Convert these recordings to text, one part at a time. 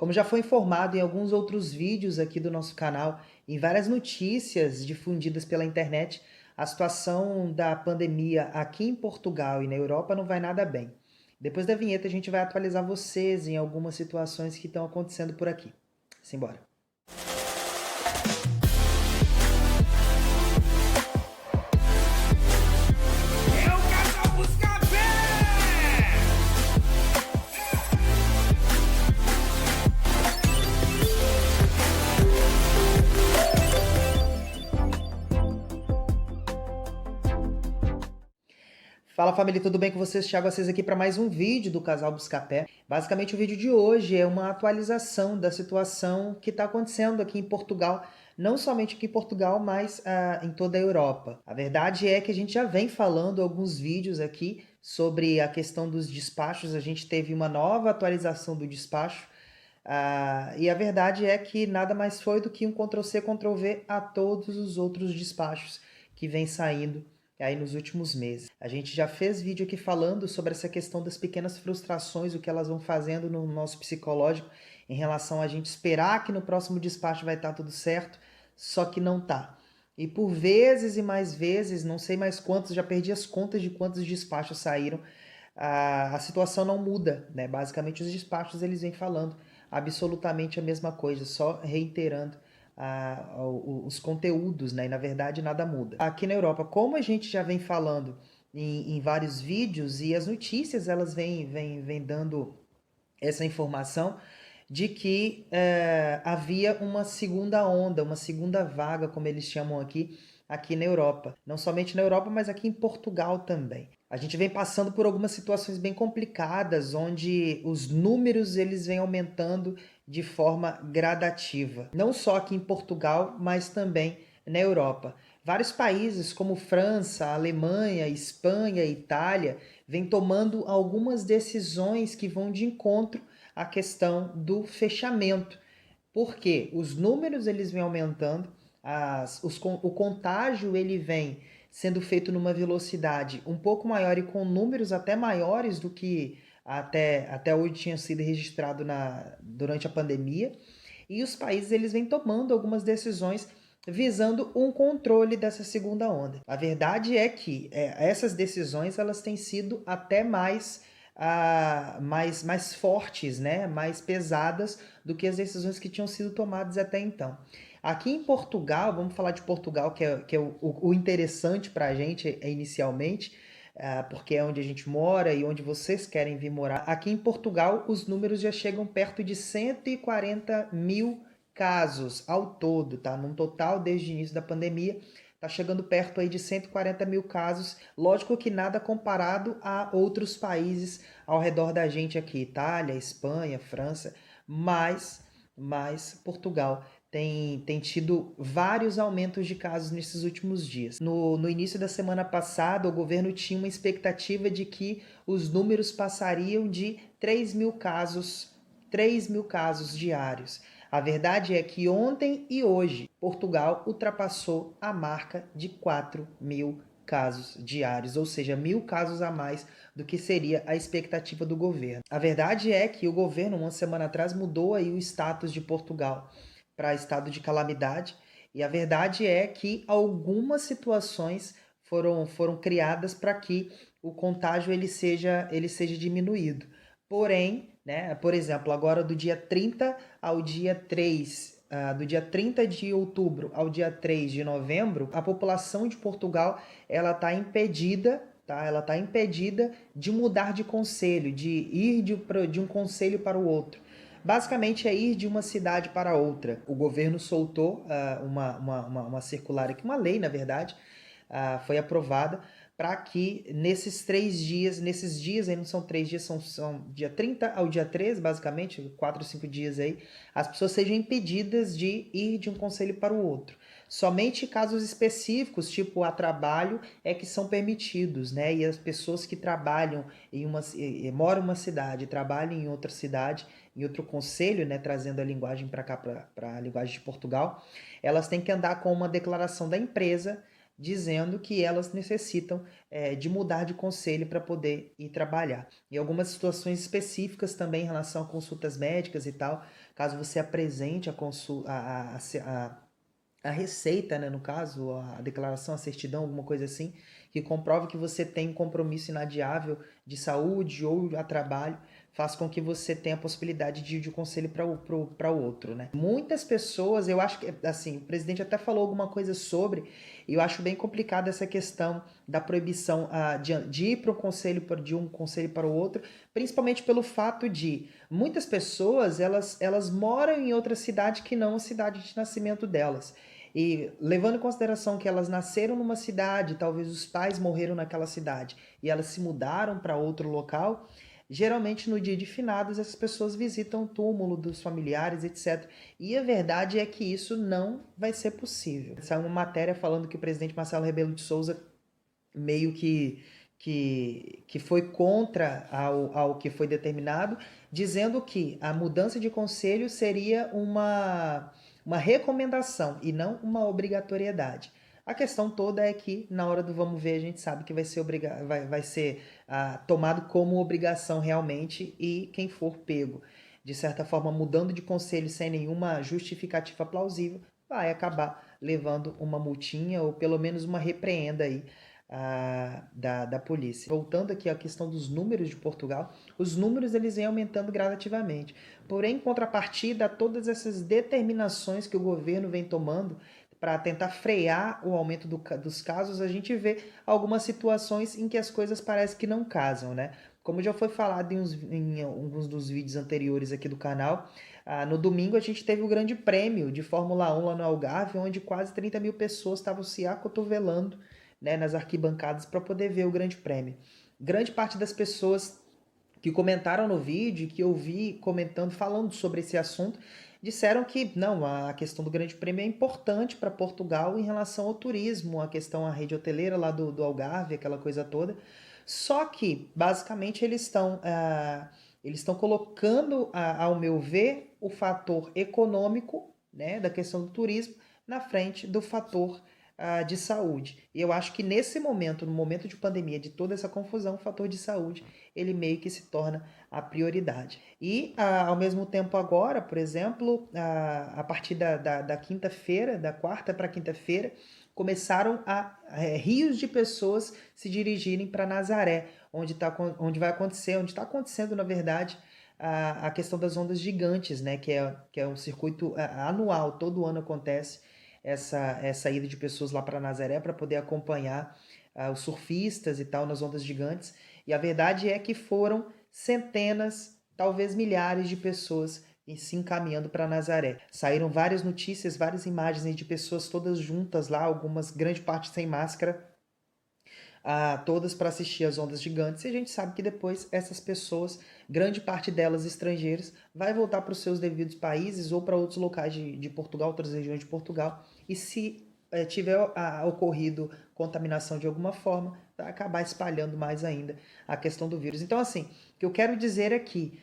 Como já foi informado em alguns outros vídeos aqui do nosso canal, em várias notícias difundidas pela internet, a situação da pandemia aqui em Portugal e na Europa não vai nada bem. Depois da vinheta a gente vai atualizar vocês em algumas situações que estão acontecendo por aqui. Simbora! Fala família, tudo bem com vocês? Thiago Assis aqui para mais um vídeo do Casal Buscapé. Basicamente o vídeo de hoje é uma atualização da situação que está acontecendo aqui em Portugal, não somente aqui em Portugal, mas em toda a Europa. A verdade é que a gente já vem falando alguns vídeos aqui sobre a questão dos despachos, a gente teve uma nova atualização do despacho, e a verdade é que nada mais foi do que um Ctrl+C, Ctrl+V a todos os outros despachos que vem saindo aí nos últimos meses. A gente já fez vídeo aqui falando sobre essa questão das pequenas frustrações, o que elas vão fazendo no nosso psicológico em relação a gente esperar que no próximo despacho vai estar tudo certo, só que não tá. E por vezes e mais vezes, não sei mais quantos, já perdi as contas de quantos despachos saíram, a situação não muda, né? Basicamente os despachos eles vêm falando absolutamente a mesma coisa, só reiterando os conteúdos, né? E na verdade nada muda. Aqui na Europa, como a gente já vem falando em vários vídeos e as notícias elas vêm dando essa informação de que havia uma segunda onda, uma segunda vaga, como eles chamam aqui na Europa. Não somente na Europa, mas aqui em Portugal também. A gente vem passando por algumas situações bem complicadas, onde os números eles vêm aumentando de forma gradativa. Não só aqui em Portugal, mas também na Europa. Vários países como França, Alemanha, Espanha, Itália, vêm tomando algumas decisões que vão de encontro à questão do fechamento. Porque os números eles vêm aumentando, o contágio ele vem sendo feito numa velocidade um pouco maior e com números até maiores do que até hoje tinha sido registrado durante a pandemia. E os países eles vêm tomando algumas decisões visando um controle dessa segunda onda. A verdade é que essas decisões elas têm sido até mais fortes, né? Mais pesadas do que as decisões que tinham sido tomadas até então. Aqui em Portugal, vamos falar de Portugal, que é o interessante para a gente inicialmente, porque é onde a gente mora e onde vocês querem vir morar. Aqui em Portugal, os números já chegam perto de 140 mil casos ao todo, tá? Num total, desde o início da pandemia, tá chegando perto aí de 140 mil casos. Lógico que nada comparado a outros países ao redor da gente aqui, Itália, Espanha, França, mas Portugal tem tido vários aumentos de casos nesses últimos dias. No início da semana passada, o governo tinha uma expectativa de que os números passariam de 3 mil casos diários. A verdade é que ontem e hoje, Portugal ultrapassou a marca de 4 mil casos diários, ou seja, 1.000 casos a mais do que seria a expectativa do governo. A verdade é que o governo, uma semana atrás, mudou aí o status de Portugal para estado de calamidade, e a verdade é que algumas situações foram criadas para que o contágio ele seja diminuído. Porém, né, por exemplo, agora do dia 30 ao dia 3, do dia 30 de outubro ao dia 3 de novembro, a população de Portugal ela está impedida, tá? Ela está impedida de mudar de concelho, de ir de um concelho para o outro. Basicamente é ir de uma cidade para outra. O governo soltou uma circular aqui, uma lei na verdade, foi aprovada para que nesses dias aí não são 3 dias, são dia 30 ao dia 13, basicamente, 4 ou 5 dias aí, as pessoas sejam impedidas de ir de um concelho para o outro. Somente casos específicos, tipo a trabalho, é que são permitidos, né? E as pessoas que trabalham moram em uma cidade, trabalham em outra cidade, em outro concelho, né? Trazendo a linguagem para cá, para a linguagem de Portugal, elas têm que andar com uma declaração da empresa, dizendo que elas necessitam de mudar de conselho para poder ir trabalhar. E algumas situações específicas também em relação a consultas médicas e tal, caso você apresente a receita, né, no caso, a declaração, a certidão, alguma coisa assim, que comprove que você tem um compromisso inadiável de saúde ou a trabalho, faz com que você tenha a possibilidade de ir de um conselho para o outro, né? Muitas pessoas, eu acho que, assim, o presidente até falou alguma coisa sobre, e eu acho bem complicada essa questão da proibição de ir para de um conselho para o outro, principalmente pelo fato de muitas pessoas, elas moram em outra cidade que não a cidade de nascimento delas. E levando em consideração que elas nasceram numa cidade, talvez os pais morreram naquela cidade e elas se mudaram para outro local, geralmente no dia de finados essas pessoas visitam o túmulo dos familiares, etc. E a verdade é que isso não vai ser possível. Saiu uma matéria falando que o presidente Marcelo Rebelo de Souza meio que foi contra ao que foi determinado, dizendo que a mudança de conselho seria uma recomendação e não uma obrigatoriedade. A questão toda é que, na hora do vamos ver, a gente sabe que vai ser, vai ser tomado como obrigação realmente, e quem for pego, de certa forma, mudando de conselho sem nenhuma justificativa plausível, vai acabar levando uma multinha ou pelo menos uma repreenda aí da polícia. Voltando aqui à questão dos números de Portugal, os números eles vêm aumentando gradativamente. Porém, em contrapartida a todas essas determinações que o governo vem tomando para tentar frear o aumento dos casos, a gente vê algumas situações em que as coisas parecem que não casam, né? Como já foi falado em alguns dos vídeos anteriores aqui do canal, no domingo a gente teve o Grande Prêmio de Fórmula 1 lá no Algarve, onde quase 30 mil pessoas estavam se acotovelando, né, nas arquibancadas para poder ver o Grande Prêmio. Grande parte das pessoas que comentaram no vídeo, que eu vi comentando, falando sobre esse assunto, disseram que não, a questão do Grande Prêmio é importante para Portugal em relação ao turismo, a questão, a rede hoteleira lá do Algarve, aquela coisa toda. Só que, basicamente, eles estão colocando, ao meu ver, o fator econômico, né, da questão do turismo na frente do fator de saúde. E eu acho que nesse momento, no momento de pandemia, de toda essa confusão, o fator de saúde, ele meio que se torna a prioridade. E, ao mesmo tempo agora, por exemplo, a partir da quinta-feira, da quarta para quinta-feira, começaram rios de pessoas se dirigirem para Nazaré, onde vai acontecer, onde está acontecendo, na verdade, a questão das ondas gigantes, né? Que é um circuito anual, todo ano acontece essa ida de pessoas lá para Nazaré para poder acompanhar os surfistas e tal nas ondas gigantes. E a verdade é que foram centenas, talvez milhares de pessoas se encaminhando para Nazaré. Saíram várias notícias, várias imagens de pessoas todas juntas lá, algumas, grande parte sem máscara, todas para assistir as ondas gigantes. E a gente sabe que depois essas pessoas, grande parte delas estrangeiras, vai voltar para os seus devidos países ou para outros locais de Portugal, outras regiões de Portugal. E se tiver ocorrido contaminação de alguma forma, vai acabar espalhando mais ainda a questão do vírus. Então, assim, o que eu quero dizer é que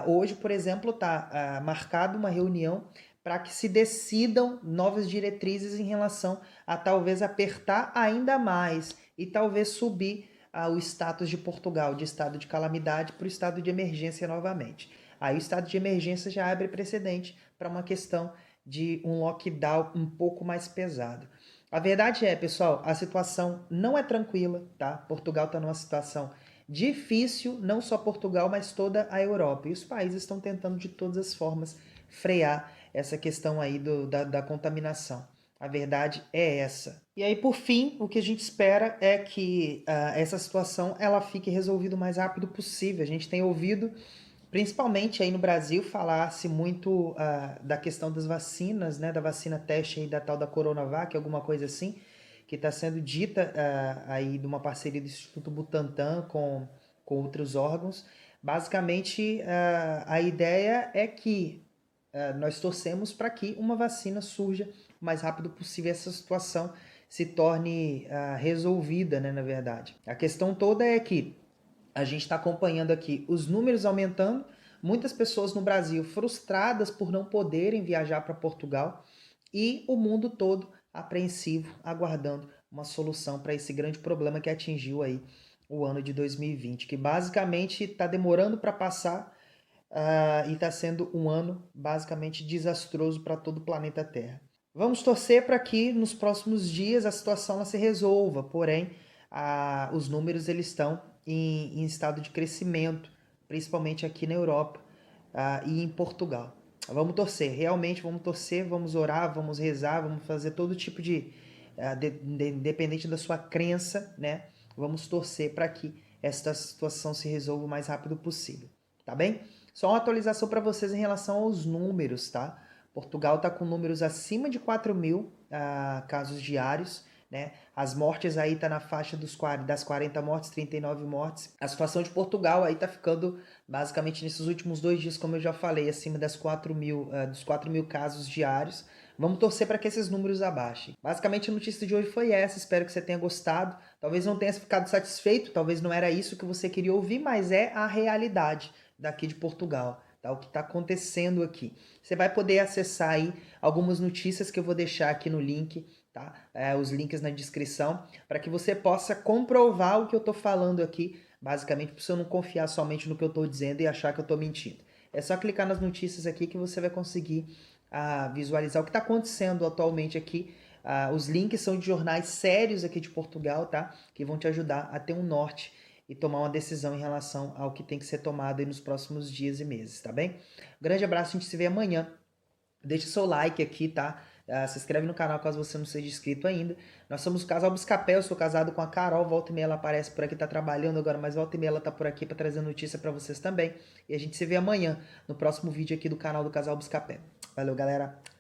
hoje, por exemplo, está marcada uma reunião para que se decidam novas diretrizes em relação a talvez apertar ainda mais e talvez subir o status de Portugal, de estado de calamidade, para o estado de emergência novamente. Aí o estado de emergência já abre precedente para uma questão de um lockdown um pouco mais pesado. A verdade é, pessoal, a situação não é tranquila, tá? Portugal está numa situação difícil, não só Portugal, mas toda a Europa. E os países estão tentando de todas as formas frear essa questão aí da contaminação. A verdade é essa. E aí, por fim, o que a gente espera é que essa situação ela fique resolvida o mais rápido possível. A gente tem ouvido, principalmente aí no Brasil, falar-se muito da questão das vacinas, né, da vacina teste aí da tal da Coronavac, alguma coisa assim, que está sendo dita aí de uma parceria do Instituto Butantan com outros órgãos. Basicamente, a ideia é que nós torcemos para que uma vacina surja o mais rápido possível, essa situação se torne resolvida, né, na verdade. A questão toda é que a gente está acompanhando aqui os números aumentando, muitas pessoas no Brasil frustradas por não poderem viajar para Portugal e o mundo todo apreensivo, aguardando uma solução para esse grande problema que atingiu aí o ano de 2020, que basicamente está demorando para passar e está sendo um ano basicamente desastroso para todo o planeta Terra. Vamos torcer para que nos próximos dias a situação ela se resolva, porém os números eles estão em estado de crescimento, principalmente aqui na Europa e em Portugal. Vamos torcer, realmente vamos torcer, vamos orar, vamos rezar, vamos fazer todo tipo independente da sua crença, né? Vamos torcer para que esta situação se resolva o mais rápido possível, tá bem? Só uma atualização para vocês em relação aos números, tá? Portugal está com números acima de 4.000 casos diários, né? As mortes aí tá na faixa das 40 mortes, 39 mortes. A situação de Portugal aí tá ficando basicamente nesses últimos 2 dias, como eu já falei, acima dos 4.000 casos diários. Vamos torcer para que esses números abaixem. Basicamente a notícia de hoje foi essa, espero que você tenha gostado. Talvez não tenha ficado satisfeito, talvez não era isso que você queria ouvir, mas é a realidade daqui de Portugal. Tá, o que está acontecendo aqui. Você vai poder acessar aí algumas notícias que eu vou deixar aqui no link, tá? Os links na descrição, para que você possa comprovar o que eu estou falando aqui, basicamente, para você não confiar somente no que eu estou dizendo e achar que eu estou mentindo. É só clicar nas notícias aqui que você vai conseguir visualizar o que está acontecendo atualmente aqui. Os links são de jornais sérios aqui de Portugal, tá? Que vão te ajudar a ter um norte e tomar uma decisão em relação ao que tem que ser tomado aí nos próximos dias e meses, tá bem? Um grande abraço, a gente se vê amanhã. Deixa seu like aqui, tá? Se inscreve no canal caso você não seja inscrito ainda. Nós somos o Casal Buscapé, eu sou casado com a Carol, volta e meia ela aparece por aqui, tá trabalhando agora, mas volta e meia ela tá por aqui para trazer notícia para vocês também. E a gente se vê amanhã no próximo vídeo aqui do canal do Casal Buscapé. Valeu, galera!